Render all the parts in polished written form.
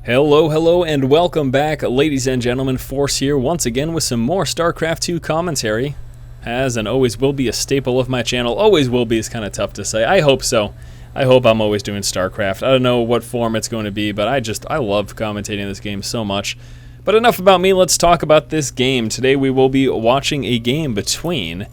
Hello, and welcome back, ladies and gentlemen. Force here once again with some more StarCraft 2 commentary. Has and always will be a staple of my channel. Always will be is kind of tough to say. I hope so. I hope I'm always doing StarCraft. I don't know what form it's going to be, but I love commentating this game so much. But enough about me, let's talk about this game. Today we will be watching a game between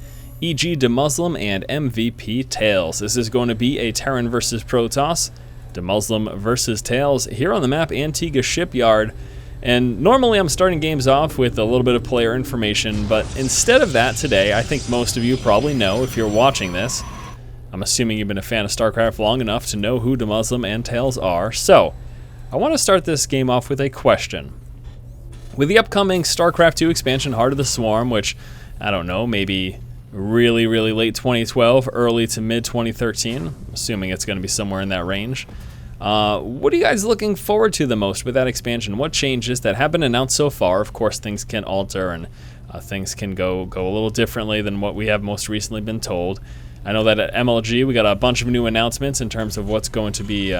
EG DeMusliM and MVP TAiLS. This is going to be a Terran versus Protoss. DeMusliM versus TAiLS here on the map Antigua Shipyard. And normally I'm starting games off with a little bit of player information, but instead of that today, I think most of you probably know if you're watching this. I'm assuming you've been a fan of StarCraft long enough to know who DeMusliM and TAiLS are. So, I want to start this game off with a question. With the upcoming StarCraft 2 expansion, Heart of the Swarm, which, I don't know, maybe really late 2012, early to mid 2013, assuming it's going to be somewhere in that range. What are you guys looking forward to the most with that expansion? What changes that have been announced so far? Of course, things can alter and things can go a little differently than what we have most recently been told. I know that at MLG we got a bunch of new announcements in terms of what's going to be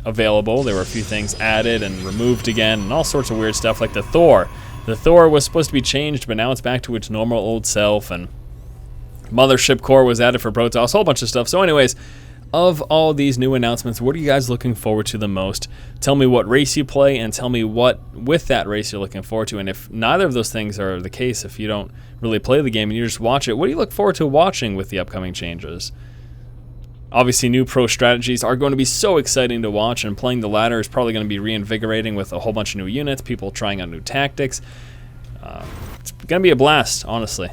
available. There were a few things added and removed again, and all sorts of weird stuff like the Thor. The Thor was supposed to be changed, but now it's back to its normal old self, and Mothership Core was added for Protoss, a whole bunch of stuff. So anyways, of all these new announcements, what are you guys looking forward to the most? Tell me what race you play, and tell me what with that race you're looking forward to. And if neither of those things are the case, if you don't really play the game and you just watch it, what do you look forward to watching with the upcoming changes? Obviously, new pro strategies are going to be so exciting to watch, and playing the ladder is probably going to be reinvigorating with a whole bunch of new units, people trying out new tactics. It's going to be a blast, honestly.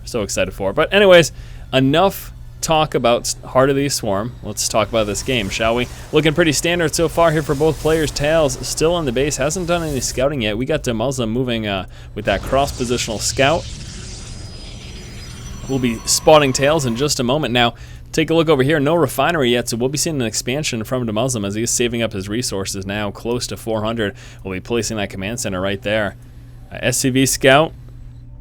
So excited for it. But anyways, enough talk about Heart of the Swarm. Let's talk about this game, shall we? Looking pretty standard so far here for both players. TAiLS still on the base, hasn't done any scouting yet. We got DeMusliM moving with that cross-positional scout. We'll be spotting TAiLS in just a moment. Now, take a look over here. No refinery yet, so we'll be seeing an expansion from DeMusliM as he is saving up his resources now, close to 400. We'll be placing that command center right there. SCV scout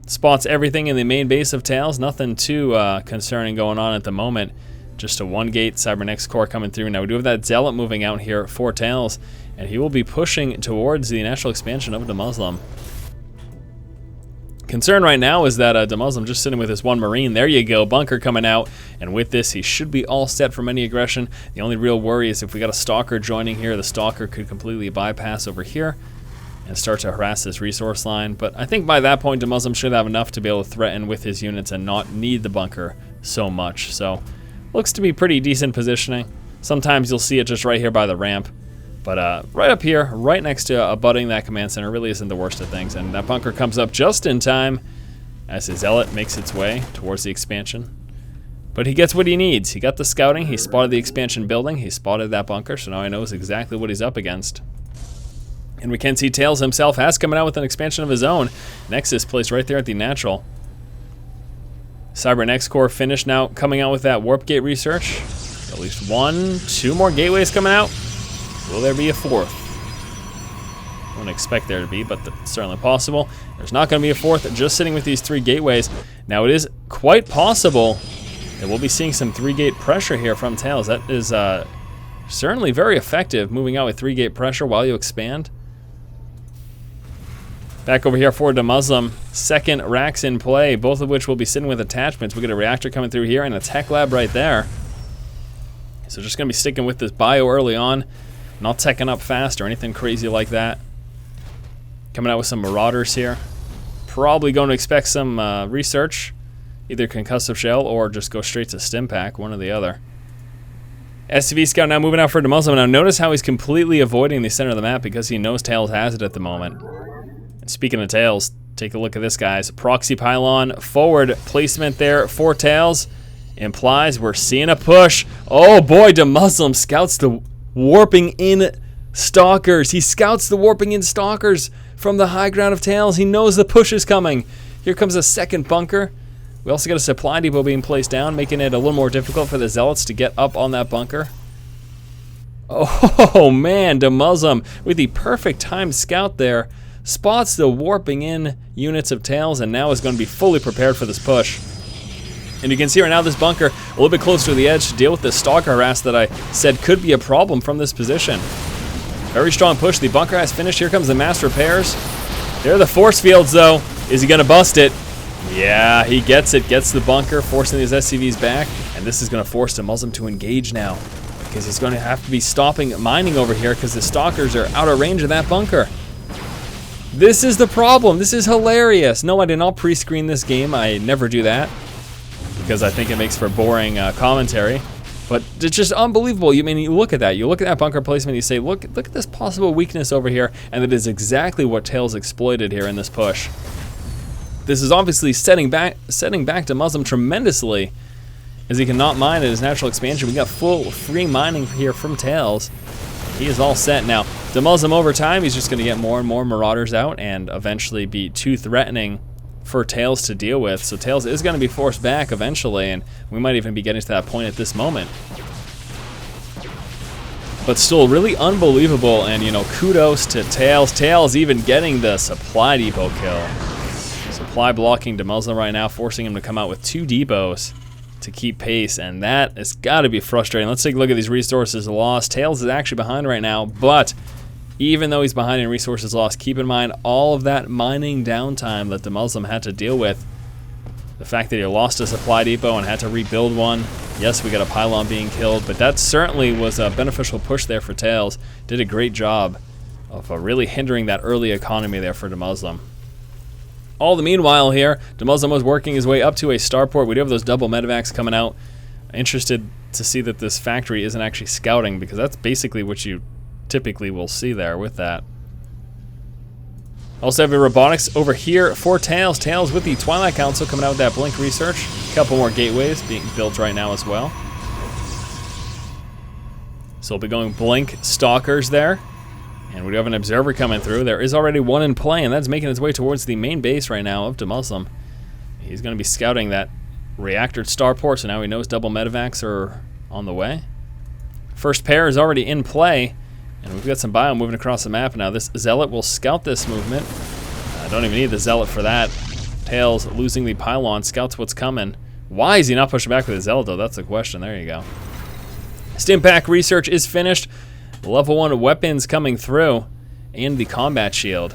spots everything in the main base of TAiLS. Nothing too concerning going on at the moment. Just a one-gate Cybernetics core coming through. Now we do have that Zealot moving out here for TAiLS, and he will be pushing towards the initial expansion of DeMusliM. Concern right now is that DeMusliM just sitting with his one Marine. There you go, bunker coming out, and with this he should be all set from any aggression. The only real worry is if we got a Stalker joining here, the Stalker could completely bypass over here and start to harass this resource line. But I think by that point, DeMusliM should have enough to be able to threaten with his units and not need the bunker so much. So, looks to be pretty decent positioning. Sometimes you'll see it just right here by the ramp. But right up here, right next to abutting that command center really isn't the worst of things. And that bunker comes up just in time as his Zealot makes its way towards the expansion. But he gets what he needs. He got the scouting, he spotted the expansion building, he spotted that bunker, so now he knows exactly what he's up against. And we can see TAiLS himself has coming out with an expansion of his own. Nexus placed right there at the natural. Cybernetics core finished now, coming out with that warp gate research. At least 1, 2 more gateways coming out. Will there be a fourth? I don't expect there to be, but it's certainly possible. There's not going to be a fourth, just sitting with these 3 gateways. Now it is quite possible that we'll be seeing some 3-gate pressure here from TAiLS. That is certainly very effective, moving out with 3-gate pressure while you expand. Back over here for DeMusliM, second racks in play, both of which will be sitting with attachments. We get a reactor coming through here and a tech lab right there. So just going to be sticking with this bio early on, not teching up fast or anything crazy like that. Coming out with some Marauders here. Probably going to expect some research, either concussive shell or just go straight to stim pack, one or the other. SCV scout now moving out for DeMusliM. Now notice how he's completely avoiding the center of the map because he knows TAiLS has it at the moment. And speaking of TAiLS, take a look at this, guys. Proxy pylon forward placement there for TAiLS implies we're seeing a push. Oh boy, DeMusliM scouts the warping in Stalkers. He scouts the warping in Stalkers from the high ground of TAiLS. He knows the push is coming. Here comes a second bunker. We also got a supply depot being placed down, making it a little more difficult for the Zealots to get up on that bunker. Oh man, DeMusliM with the perfect timed scout there. Spots the warping in units of TAiLS and now is going to be fully prepared for this push. And you can see right now this bunker a little bit closer to the edge to deal with the Stalker harass that I said could be a problem from this position. Very strong push. The bunker has finished. Here comes the mass repairs. There are the force fields, though. Is he going to bust it? Yeah, he gets it. Gets the bunker, forcing these SCVs back. And this is going to force DeMusliM to engage now, because he's going to have to be stopping mining over here because the stalkers are out of range of that bunker. This is the problem. This is hilarious. No, I did not pre-screen this game. I never do that because I think it makes for boring commentary. But it's just unbelievable. You look at that. You look at that bunker placement. You say, look at this possible weakness over here, and that is exactly what TAiLS exploited here in this push. This is obviously setting back DeMusliM tremendously, as he cannot mine at his natural expansion. We got full free mining here from TAiLS. He is all set now. DeMusliM over time, he's just going to get more and more Marauders out and eventually be too threatening for TAiLS to deal with. So TAiLS is going to be forced back eventually, and we might even be getting to that point at this moment. But still really unbelievable, and kudos to TAiLS. TAiLS even getting the supply depot kill. Supply blocking DeMusliM right now, forcing him to come out with 2 depots to keep pace, and that has got to be frustrating. Let's take a look at these resources lost. TAiLS is actually behind right now, but even though he's behind in resources lost, keep in mind all of that mining downtime that DeMusliM had to deal with. The fact that he lost a supply depot and had to rebuild one. Yes, we got a pylon being killed, but that certainly was a beneficial push there for TAiLS. Did a great job of really hindering that early economy there for DeMusliM. All the meanwhile here, DeMusliM was working his way up to a starport. We do have those double medevacs coming out. Interested to see that this factory isn't actually scouting, because that's basically what you typically will see there with that. Also have a robotics over here for TAiLS. TAiLS with the Twilight Council coming out with that Blink research. A couple more gateways being built right now as well. So we'll be going Blink Stalkers there. And we do have an observer coming through. There is already one in play, and that's making its way towards the main base right now of DeMusliM. He's going to be scouting that reactor starport, so now he knows double medevacs are on the way. First pair is already in play, and we've got some bio moving across the map now. This Zealot will scout this movement. I don't even need the Zealot for that. TAiLS losing the pylon, scouts what's coming. Why is he not pushing back with the Zealot, though? That's the question. There you go. Stimpack research is finished. Level 1 weapons coming through, and the combat shield.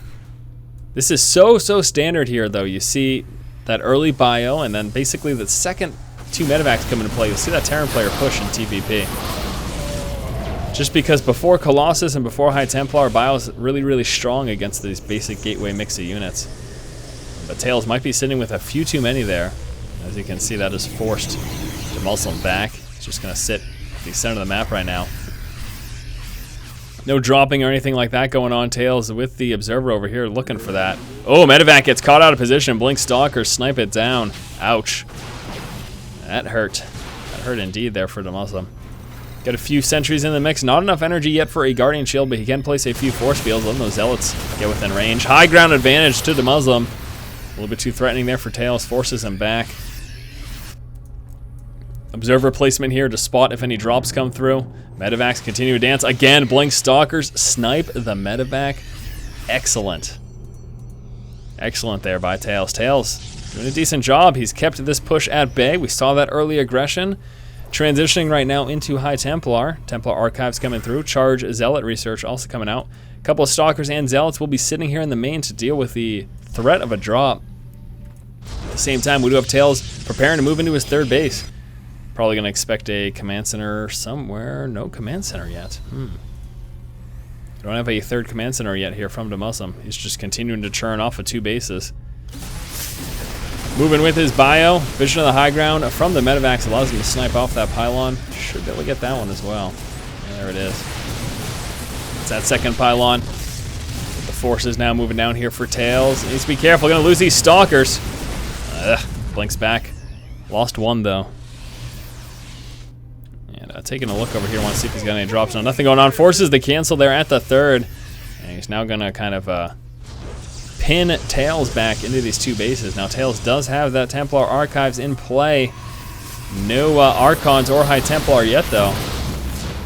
This is so standard here, though. You see that early bio, and then basically the second 2 medevacs come into play. You'll see that Terran player push in TVP. Just because before Colossus and before High Templar, bio is really strong against these basic gateway mix of units. But TAiLS might be sitting with a few too many there. As you can see, that has forced DeMusliM back. He's just going to sit at the center of the map right now. No dropping or anything like that going on. TAiLS with the observer over here looking for that. Oh, medevac gets caught out of position. Blink Stalkers snipe it down. Ouch. That hurt. That hurt indeed there for DeMusliM. Got a few sentries in the mix. Not enough energy yet for a Guardian Shield, but he can place a few force fields. Letting those Zealots get within range. High ground advantage to DeMusliM. A little bit too threatening there for TAiLS. Forces him back. Observer placement here to spot if any drops come through. Medevacs continue to dance. Again, Blink Stalkers snipe the medevac. Excellent. Excellent there by TAiLS. TAiLS doing a decent job. He's kept this push at bay. We saw that early aggression. Transitioning right now into High Templar. Templar Archives coming through. Charge Zealot research also coming out. A couple of Stalkers and Zealots will be sitting here in the main to deal with the threat of a drop. At the same time, we do have TAiLS preparing to move into his third base. Probably going to expect a command center somewhere. No command center yet. Don't have a third command center yet here from DeMusliM. He's just continuing to churn off of 2 bases. Moving with his bio. Vision of the high ground from the medevacs allows him to snipe off that pylon. Should be able to get that one as well. Yeah, there it is. It's that second pylon. The forces now moving down here for TAiLS. He needs to be careful. Going to lose these Stalkers. Blinks back. Lost one, though. Taking a look over here, want to see if he's got any drops. No, nothing going on. Forces the cancel there at the third. And he's now going to kind of pin TAiLS back into these 2 bases. Now, TAiLS does have that Templar Archives in play. No Archons or High Templar yet, though.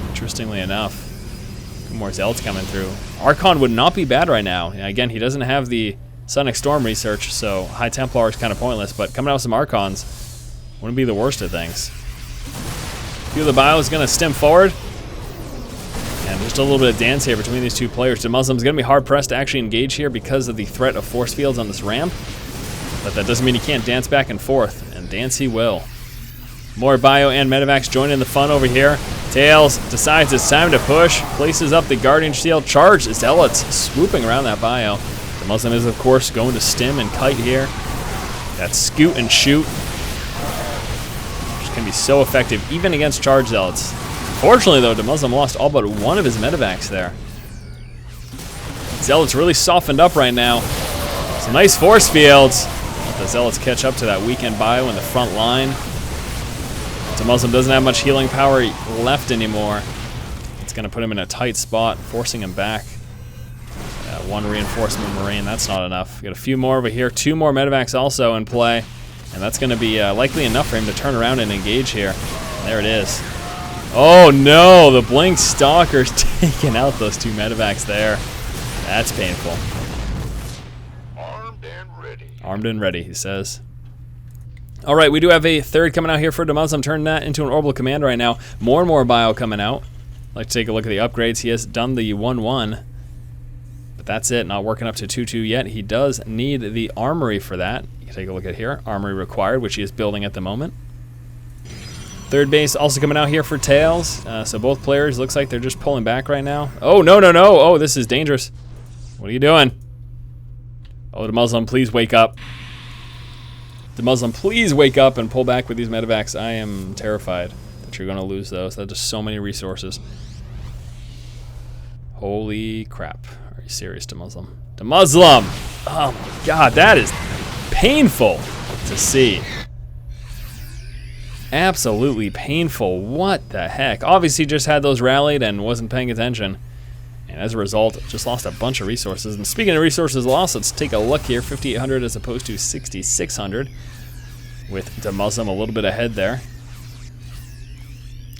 Interestingly enough. A few more Zealots coming through. Archon would not be bad right now. Again, he doesn't have the Sonic Storm research, so High Templar is kind of pointless. But coming out with some Archons wouldn't be the worst of things. Few of the bio is going to stem forward. And Just a little bit of dance here between these two players. DeMuslim's going to be hard-pressed to actually engage here because of the threat of force fields on this ramp. But that doesn't mean he can't dance back and forth, and dance he will. More bio and medevacs joining the fun over here. TAiLS decides it's time to push, places up the Guardian Shield, charge Zealots swooping around that bio. DeMuslim is, of course, going to stim and kite here. That scoot and shoot, which can be so effective even against charge Zealots. Fortunately, though, DeMuslim lost all but one of his medevacs there. Zealots really softened up right now. Some nice force fields. Let the Zealots catch up to that weekend bio in the front line. DeMuslim doesn't have much healing power left anymore. It's going to put him in a tight spot, forcing him back. One reinforcement Marine, that's not enough. Got a few more over here. 2 more medevacs also in play. And that's going to be likely enough for him to turn around and engage here. There it is. Oh no, the Blink Stalker's taking out those 2 medevacs there. That's painful. Armed and ready. Armed and ready, he says. All right, we do have a third coming out here for DeMuslim. Turning that into an orbital command right now. More and more bio coming out. I'd like to take a look at the upgrades. He has done the 1-1. But that's it, not working up to 2-2 yet. He does need the armory for that. You can take a look at here. Armory required, which he is building at the moment. Third base also coming out here for TAiLS. So both players, looks like they're just pulling back right now. Oh, no, no, no. Oh, this is dangerous. What are you doing? Oh, DeMuslim, please wake up. DeMuslim, please wake up and pull back with these medevacs. I am terrified that you're going to lose those. That's just so many resources. Holy crap. Are you serious, DeMuslim? DeMuslim! Oh my god, that is painful to see. Absolutely painful. What the heck? Obviously just had those rallied and wasn't paying attention. And as a result, just lost a bunch of resources. And speaking of resources lost, let's take a look here. 5,800 as opposed to 6,600. With DeMuslim a little bit ahead there.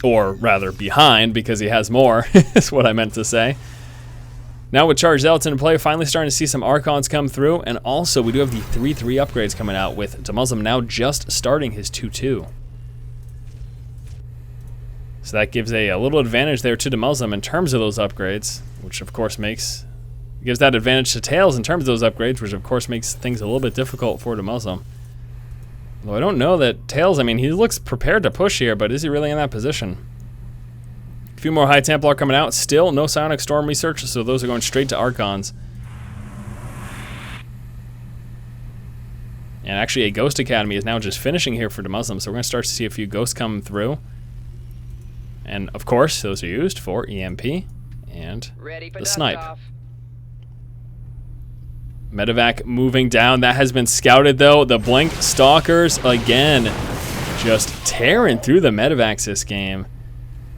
Or rather behind, because he has more, is what I meant to say. Now with Charge Zealots in play, finally starting to see some Archons come through. And also, we do have the 3-3 upgrades coming out with DeMuslim now just starting his 2-2. So that gives a little advantage there to DeMuslim in terms of those upgrades, which of course gives that advantage to TAiLS in terms of those upgrades, which of course makes things a little bit difficult for DeMuslim. Though I don't know that TAiLS, I mean, he looks prepared to push here, but is he really in that position? A few more High Templar coming out. Still no Psionic Storm research, so those are going straight to Archons. And actually a Ghost Academy is now just finishing here for DeMuslim, so we're going to start to see a few Ghosts come through. And of course, those are used for EMP and the Snipe. Medevac moving down. That has been scouted though. The Blink Stalkers again, just tearing through the medevacs this game.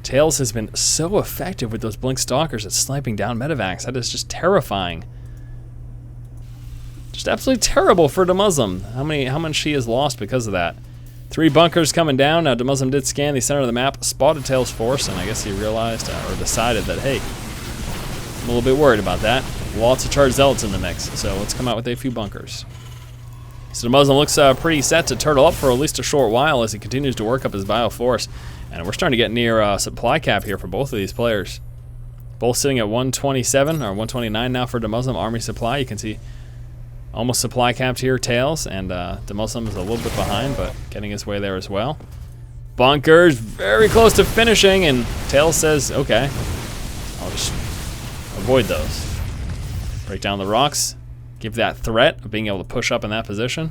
TAiLS has been so effective with those Blink Stalkers at sniping down medevacs. That is just terrifying. Just absolutely terrible for DeMuslim. How much he has lost because of that. 3 bunkers coming down. Now DeMuslim did scan the center of the map, spotted TAiLS force, and I guess he realized or decided that, hey, I'm a little bit worried about that. Lots of Charged Zealots in the mix, so let's come out with a few bunkers. So DeMuslim looks pretty set to turtle up for at least a short while as he continues to work up his bio force. And we're starting to get near supply cap here for both of these players. Both sitting at 127 or 129 now for DeMuslim Army supply. You can see almost supply capped here, TAiLS, and DeMuslim is a little bit behind, but getting his way there as well. Bunkers very close to finishing, and TAiLS says, okay, I'll just avoid those. Break down the rocks, give that threat of being able to push up in that position.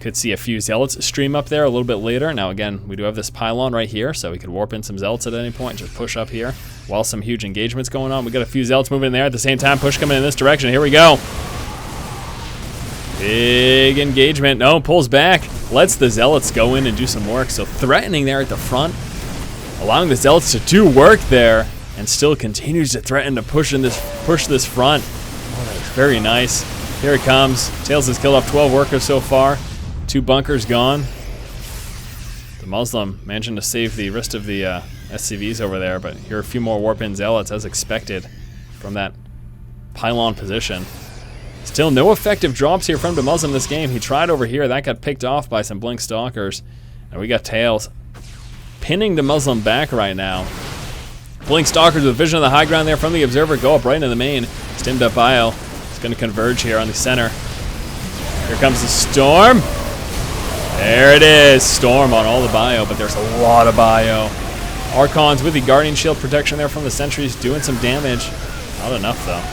Could see a few Zealots stream up there a little bit later. Now again, we do have this pylon right here, so we could warp in some Zealots at any point, just push up here while some huge engagements going on. We got a few Zealots moving in there at the same time, push coming in this direction. Here we go. Big engagement. No, pulls back. Lets the Zealots go in and do some work. So threatening there at the front, allowing the Zealots to do work there, and still continues to threaten to push this front. Oh, that is very nice. Here it comes. TAiLS has killed off 12 workers so far. 2 bunkers gone. DeMuslim managing to save the rest of the SCVs over there, but here are a few more warp-in Zealots as expected from that pylon position. Still no effective drops here from DeMuslim this game. He tried over here. That got picked off by some Blink Stalkers. And we got TAiLS pinning DeMuslim back right now. Blink Stalkers with vision of the high ground there from the Observer. Go up right into the main. Stimmed up Bile. It's going to converge here on the center. Here comes the Storm. There it is. Storm on all the bio, but there's a lot of bio. Archons with the Guardian Shield protection there from the sentries, doing some damage. Not enough, though.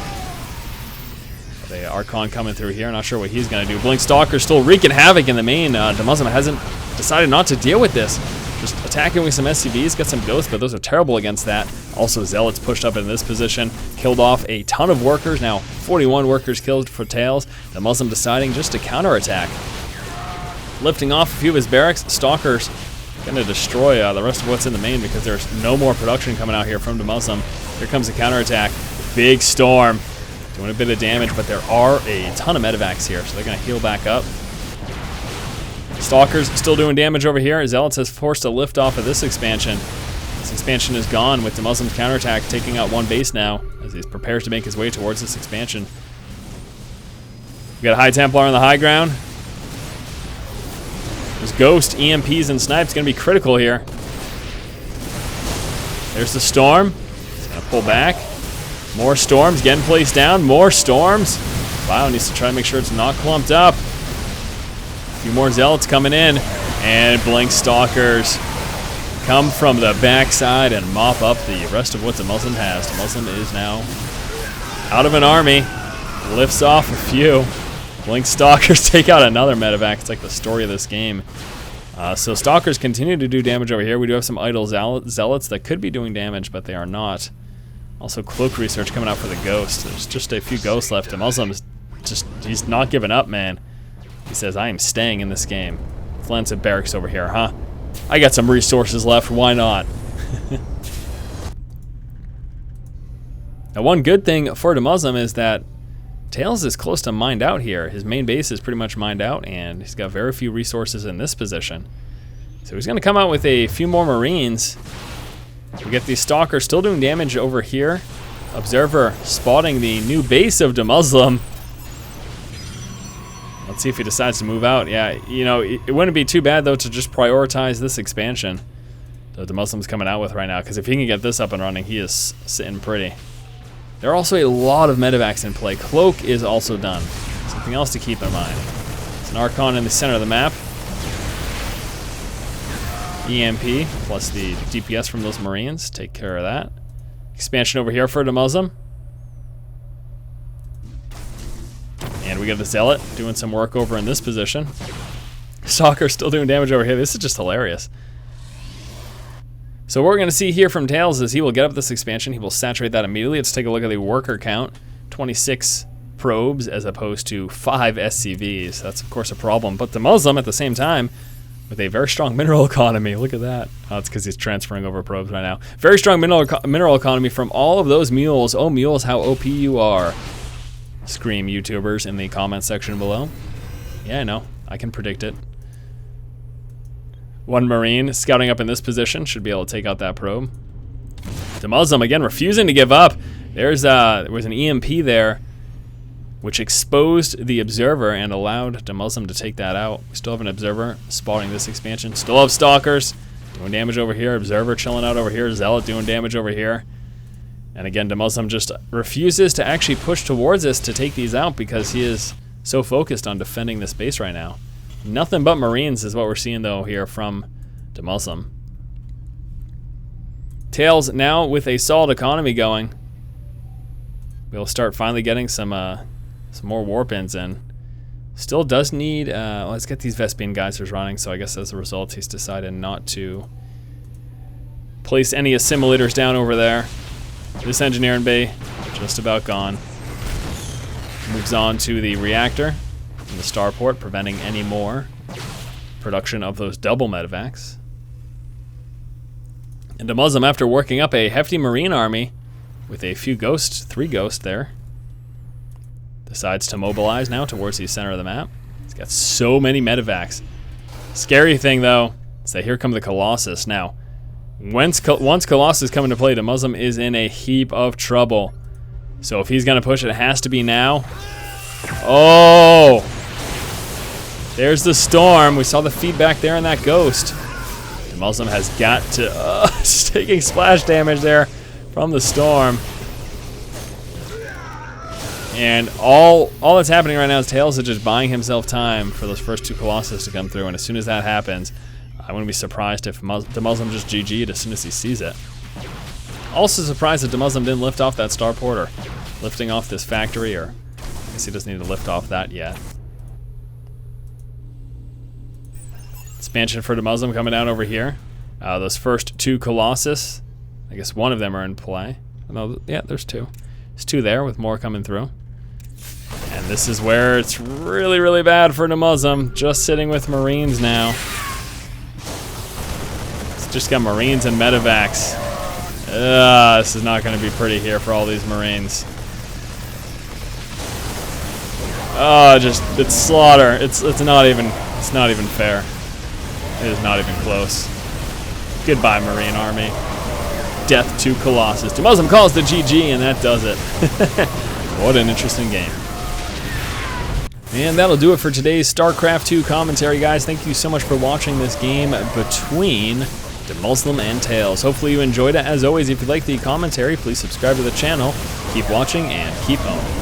The Archon coming through here. Not sure what he's going to do. Blink Stalker still wreaking havoc in the main. DeMusliM hasn't decided not to deal with this. Just attacking with some SCVs. Got some ghosts, but those are terrible against that. Also, Zealots pushed up in this position. Killed off a ton of workers. Now, 41 workers killed for TAiLS. DeMusliM deciding just to counterattack. Lifting off a few of his barracks. Stalkers going to destroy the rest of what's in the main because there's no more production coming out here from DeMusliM. Here comes the counterattack. Big Storm. Doing a bit of damage, but there are a ton of medevacs here, so they're going to heal back up. Stalkers still doing damage over here. Zealots has forced a lift off of this expansion. This expansion is gone with DeMuslim's counterattack taking out one base now as he prepares to make his way towards this expansion. We got a High Templar on the high ground. There's Ghost, EMPs, and Snipes going to be critical here. There's the Storm. He's going to pull back. More Storms getting placed down. More Storms. Wow, needs to try to make sure it's not clumped up. A few more Zealots coming in. And Blink Stalkers come from the backside and mop up the rest of what DeMusliM has. DeMusliM is now out of an army. Lifts off a few. Blink Stalkers take out another medevac. It's like the story of this game. So Stalkers continue to do damage over here. We do have some idle Zealots that could be doing damage, but they are not. Also, Cloak Research coming out for the Ghost. There's just a few Ghosts left. DeMuslim's just, he's not giving up, man. He says, I am staying in this game. Flint's at barracks over here, huh? I got some resources left, why not? Now, one good thing for DeMusliM is that TAiLS is close to mined out here. His main base is pretty much mined out, and he's got very few resources in this position. So he's going to come out with a few more Marines. We get the Stalker still doing damage over here. Observer spotting the new base of DeMusliM. Let's see if he decides to move out. Yeah, you know, it wouldn't be too bad, though, to just prioritize this expansion that DeMuslim's coming out with right now, because if he can get this up and running, he is sitting pretty. There are also a lot of medevacs in play. Cloak is also done. Something else to keep in mind. It's an Archon in the center of the map. EMP plus the DPS from those Marines. Take care of that. Expansion over here for DeMusliM. And we got the Zealot doing some work over in this position. Stalker still doing damage over here. This is just hilarious. So what we're going to see here from TAiLS is he will get up this expansion. He will saturate that immediately. Let's take a look at the worker count. 26 probes as opposed to 5 SCVs. That's, of course, a problem. But DeMusliM, at the same time, with a very strong mineral economy. Look at that. Oh, it's because he's transferring over probes right now. Very strong mineral economy from all of those mules. Oh, mules, how OP you are. Scream YouTubers in the comment section below. Yeah, I know. I can predict it. One Marine scouting up in this position should be able to take out that probe. DeMusliM, again, refusing to give up. There was an EMP there, which exposed the Observer and allowed DeMusliM to take that out. We still have an Observer spotting this expansion. Still have Stalkers doing damage over here. Observer chilling out over here. Zealot doing damage over here. And again, DeMusliM just refuses to actually push towards us to take these out because he is so focused on defending this base right now. Nothing but Marines is what we're seeing, though, here from DeMusliM. TAiLS now with a solid economy going. We'll start finally getting some more warpins in. Still does need, let's get these Vespian geysers running, so I guess as a result he's decided not to place any assimilators down over there. This engineering bay, just about gone. Moves on to the reactor in the starport, preventing any more production of those double medevacs. And DeMusliM, after working up a hefty Marine army with a few ghosts, 3 ghosts there, decides to mobilize now towards the center of the map. He's got so many medevacs. Scary thing, though, is that here come the Colossus. Now, once Colossus come into play, DeMusliM is in a heap of trouble. So if he's going to push it, it has to be now. Oh! There's the Storm. We saw the feedback there in that Ghost. DeMusliM has got to... just taking splash damage there from the storm. And all that's happening right now is TAiLS is just buying himself time for those first 2 Colossus to come through. And as soon as that happens, I wouldn't be surprised if DeMusliM just GG'd as soon as he sees it. Also surprised that DeMusliM didn't lift off that starport or lifting off this factory, or I guess he doesn't need to lift off that yet. Expansion for DeMusliM coming down over here. Those first 2 Colossus, I guess one of them are in play. No, yeah, there's 2. There's 2 there with more coming through. And this is where it's really, really bad for DeMusliM. Just sitting with Marines now. It's just got Marines and medevacs. This is not going to be pretty here for all these Marines. It's slaughter. It's not even fair. It is not even close. Goodbye, Marine Army. Death to Colossus. DeMusliM calls the GG, and that does it. What an interesting game. And that'll do it for today's StarCraft 2 commentary, guys. Thank you so much for watching this game between DeMusliM and TAiLS. Hopefully you enjoyed it. As always, if you like the commentary, please subscribe to the channel. Keep watching and keep owning.